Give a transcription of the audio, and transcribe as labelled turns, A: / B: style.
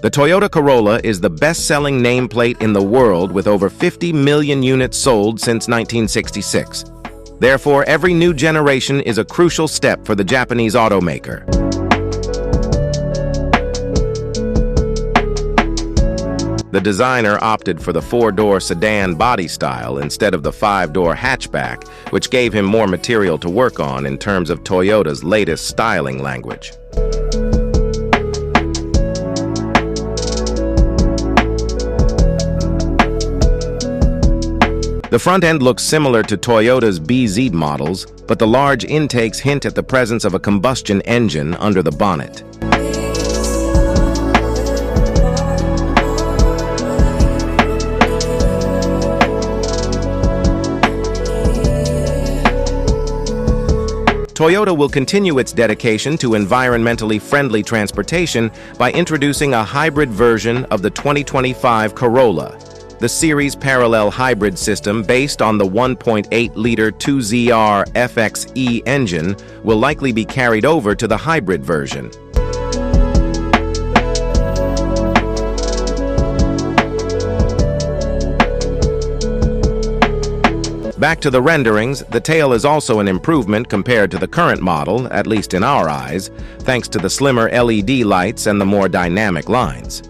A: The Toyota Corolla is the best-selling nameplate in the world with over 50 million units sold since 1966. Therefore, every new generation is a crucial step for the Japanese automaker. The designer opted for the four-door sedan body style instead of the five-door hatchback, which gave him more material to work on in terms of Toyota's latest styling language. The front end looks similar to Toyota's BZ models, but the large intakes hint at the presence of a combustion engine under the bonnet. Toyota will continue its dedication to environmentally friendly transportation by introducing a hybrid version of the 2025 Corolla. The series parallel hybrid system based on the 1.8-liter 2ZR FXE engine will likely be carried over to the hybrid version. Back to the renderings, the tail is also an improvement compared to the current model, at least in our eyes, thanks to the slimmer LED lights and the more dynamic lines.